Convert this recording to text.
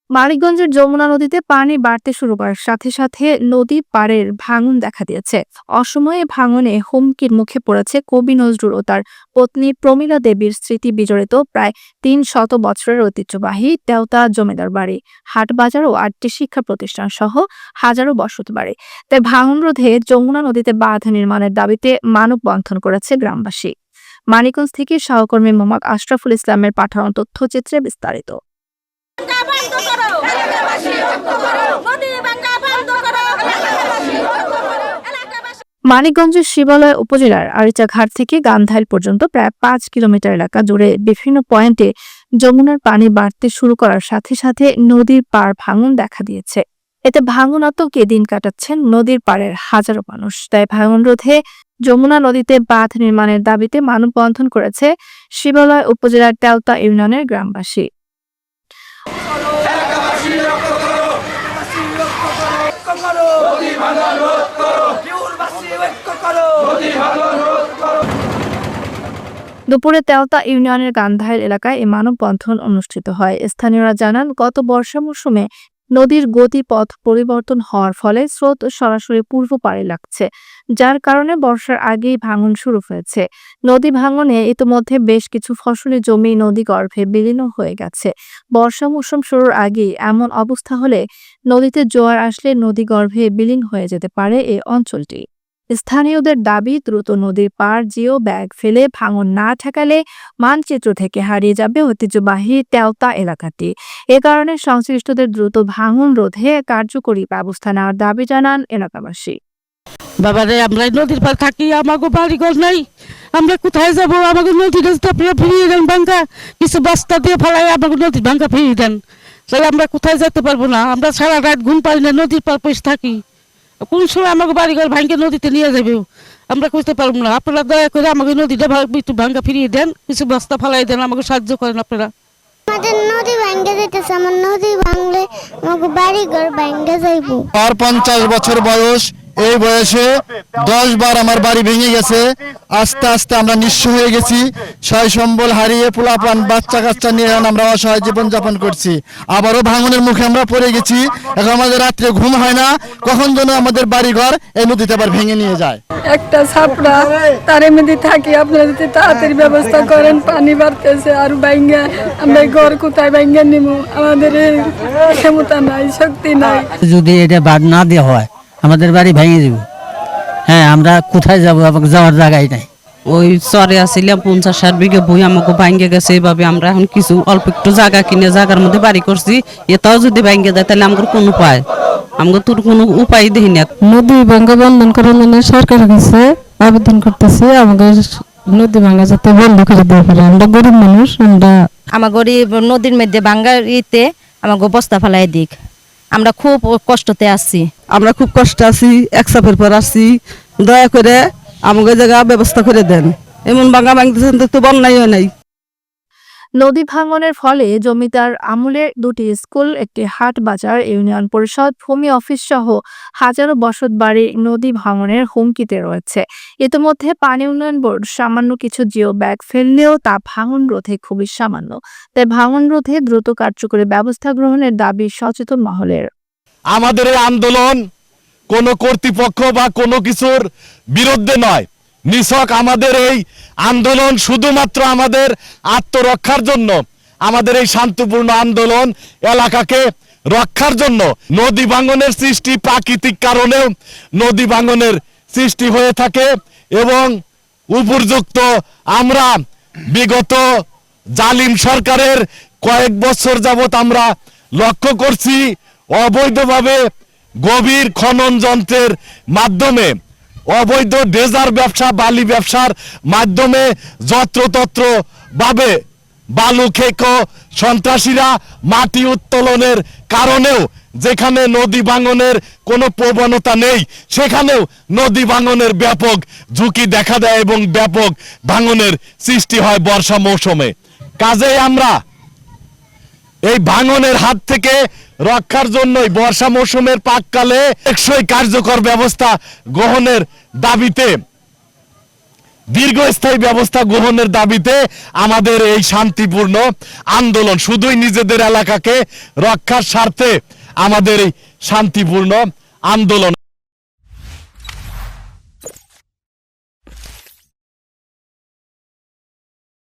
মানিকগঞ্জের যমুনা নদীতে পানি বাড়তে শুরু করার সাথে সাথে নদী পাড়ের ভাঙন দেখা দিয়েছে। অসময়ে ভাঙনে হুমকির মুখে পড়েছে কবি নজরুল ও তার পত্নী প্রমীলা দেবীর স্মৃতি বিজড়িত প্রায় ৩০০ বছরের ঐতিহ্যবাহী তেওতা জমিদার বাড়ি, হাটবাজার ও ৮টি শিক্ষা প্রতিষ্ঠান সহ হাজারো বসত বাড়ি। তাই ভাঙন রোধে যমুনা নদীতে বাঁধ নির্মাণের দাবিতে মানববন্ধন করেছে গ্রামবাসী। মানিকগঞ্জ থেকে সহকর্মী মোহাম্মদ আশরাফুল ইসলামের পাঠানো তথ্যচিত্রে বিস্তারিত। মানিকগঞ্জের শিবালয় উপজেলার আরিচাঘাট থেকে গান্ধাইল পর্যন্ত প্রায় ৫ কিলোমিটার এলাকা জুড়ে বিভিন্ন পয়েন্টে যমুনার পানি বাড়তে শুরু করার সাথে সাথে নদীর পাড় ভাঙন দেখা দিয়েছে। এতে ভাঙন আতঙ্কে দিন কাটাচ্ছেন নদীর পাড়ের হাজারো মানুষ। তাই ভাঙন রোধে যমুনা নদীতে বাঁধ নির্মাণের দাবিতে মানববন্ধন করেছে শিবালয় উপজেলার তেওতা ইউনিয়নের গ্রামবাসী। দুপুরে তেওতা ইউনিয়নের গান্ধাইল এলাকায় এই মানববন্ধন অনুষ্ঠিত হয়। স্থানীয়রা জানান, গত বর্ষা মৌসুমে নদীর গতিপথ পরিবর্তন হওয়ার ফলে স্রোত সরাসরি পূর্ব পাড়ে লাগছে, যার কারণে বর্ষার আগেই ভাঙন শুরু হয়েছে। নদী ভাঙনে ইতিমধ্যে বেশ কিছু ফসলি জমি নদীগর্ভে বিলীন হয়ে গেছে। বর্ষা মৌসুম শুরুর আগেই এমন অবস্থা হলে নদীতে জোয়ার আসলে নদীগর্ভে বিলীন হয়ে যেতে পারে এই অঞ্চলটি। স্থানীয়দের দাবি, দ্রুত নদীর পাড় জিও ব্যাগ ফেলে ভাঙন না ঠেকালে মানচিত্র থেকে হারিয়ে যাবে ঐতিহ্যবাহী তেওতা এলাকাটি। এ কারণে সংশ্লিষ্টদের দ্রুত ভাঙন রোধে কার্যকরী ব্যবস্থা নেওয়ার দাবি জানান এলাকাবাসী। বাবারে, আমরা নদীর পাড় থাকি, আমাকে বাড়িঘর নাই, আমরা কোথায় যাব? আমাকে নদীর রাস্তা ফিরিয়ে দেন, ভাঙ্গা কিছু বস্তা দিয়ে ফেলাই আমাকে নদীর ভাঙ্গা ফিরিয়ে দেন। তাহলে আমরা কোথায় যেতে পারবো না, আমরা সারা রাত ঘুম পাই না, নদীর পাড় বসে থাকি। কোন সময় আমাকে বাড়িঘর ভাঙ্গে নদীতে নিয়ে যাবে আমরা খুঁজতে পারবো না। আপনারা দয়া করে আমাকে নদীটা একটু ভাঙ্গা ফিরিয়ে দেন, কিছু বস্তা ফেলাই দেন, আমাকে সাহায্য করেন আপনারা। আমাদের নদী ভাঙ্গে যেতেছে, আমার নদী ভাঙলে আমাকে বাড়িঘর ভাঙ্গে যাইব। আর 50 বছর বয়স, এই বয়সে 10 বার আমার বাড়ি ভেঙে গেছে। আস্তে আস্তে আমরা নিঃস্ব হয়ে গেছি, সয় সম্বল হারিয়ে পোলাপান বাচ্চা কাচ্চা নিয়ে আমরা অসহায় জীবনযাপন করছি। আবারও ভাঙনের মুখে আমরা পড়ে গেছি। এখন আমাদের রাত্রে ঘুম হয় না, কখন যেন আমাদের বাড়িঘর এই নদীতে আবার ভেঙে নিয়ে যায়। একটা ছাপড়া তার মধ্যে থাকি, আপনারা যদি তাড়াতাড়ি ব্যবস্থা করেন। পানি বাড়তেছে আর ভাঙ্গা, আমরা ঘর কোথায় ভাঙ্গা নিব? আমাদের ক্ষমতা নাই, শক্তি নাই। যদি এটা বাদ না দেওয়া হয় আমাদের বাড়ি ভেঙে যাব। হ্যাঁ, আমরা কোথায় যাব? আমাকে যাওয়ার জায়গায় নাই। ওই চরে আসছিলাম 50-60 বিঘা বই আমাকে ভাঙ্গে গেছে। এইভাবে আমরা এখন কিছু অল্প একটু জায়গা কিনে জায়গার মধ্যে বাড়ি করছি। এটাও যদি ভাঙ্গে যায় তাহলে আমাদের কোনো উপায়, আমাকে তোর কোনো উপায় দেখি না। নদী ভাঙ্গা বন্ধন করার জন্য সরকারের কাছে আবেদন করতেছি, আমাদের নদী ভাঙ্গা যাতে বন্ধ করে দেওয়া পারে। আমরা গরিব মানুষ, আমরা আমার গরিব নদীর মধ্যে ভাঙ্গার ইতে আমাকে বস্তা ফেলাই দিক। আমরা খুব কষ্টতে আছি, আমরা খুব কষ্ট আছি, এক চাপের পর আসছি। দয়া করে আমাকে জায়গা ব্যবস্থা করে দেন। এমন ভাঙ্গা ভাঙতেছেন তো বন্যাই নাই। নদী ভাঙনের ফলে জমিদার আমলের 2টি স্কুল, একটি হাট বাজার, ইউনিয়ন পরিষদ, ভূমি অফিস সহ হাজারো বসত বাড়ি নদী ভাঙনের হুমকিতে রয়েছে। ইতিমধ্যে পানি উন্নয়ন বোর্ড সামান্য কিছু জিও ব্যাগ ফেললেও তা ভাঙন রোধে খুবই সামান্য। তাই ভাঙন রোধে দ্রুত কার্যকরী ব্যবস্থা গ্রহণের দাবি সচেতন মহলের। আমাদের এই আন্দোলন কোনো কর্তৃপক্ষ বা কোনো কিছুর বিরুদ্ধে নয়, নিছক আমাদের এই আন্দোলন শুধুমাত্র আমাদের আত্মরক্ষার জন্য। আমাদের এই শান্তিপূর্ণ আন্দোলন এলাকাকে রক্ষার জন্য। নদী ভাঙনের সৃষ্টি প্রাকৃতিক কারণেও নদী ভাঙনের সৃষ্টি হয়ে থাকে এবং উপযুক্ত আমরা বিগত জালিম সরকারের কয়েক বছর যাবত আমরা লক্ষ্য করছি অবৈধভাবে গভীর খনন যন্ত্রের মাধ্যমে, অবৈধ ডেজার ব্যবসা, বালি ব্যবসার মাধ্যমে যত্রতত্র ভাবে বালু খেক সন্ত্রাসীরা মাটি উত্তোলনের কারণেও যেখানে নদী ভাঙনের কোনো প্রবণতা নেই সেখানেও নদী ভাঙনের ব্যাপক ঝুঁকি দেখা দেয় এবং ব্যাপক ভাঙনের সৃষ্টি হয় বর্ষা মৌসুমে। কাজেই আমরা এই ভাঙনের হাত থেকে রক্ষার জন্যই বর্ষা মৌসুমের পাককালে টেকসই কার্যকর ব্যবস্থা গ্রহণের দাবিতে দীর্ঘস্থায়ী ব্যবস্থা গ্রহণের দাবিতে আমাদের এই শান্তিপূর্ণ আন্দোলন, শুধুই নিজেদের এলাকাকে রক্ষার স্বার্থে আমাদের এই শান্তিপূর্ণ আন্দোলন।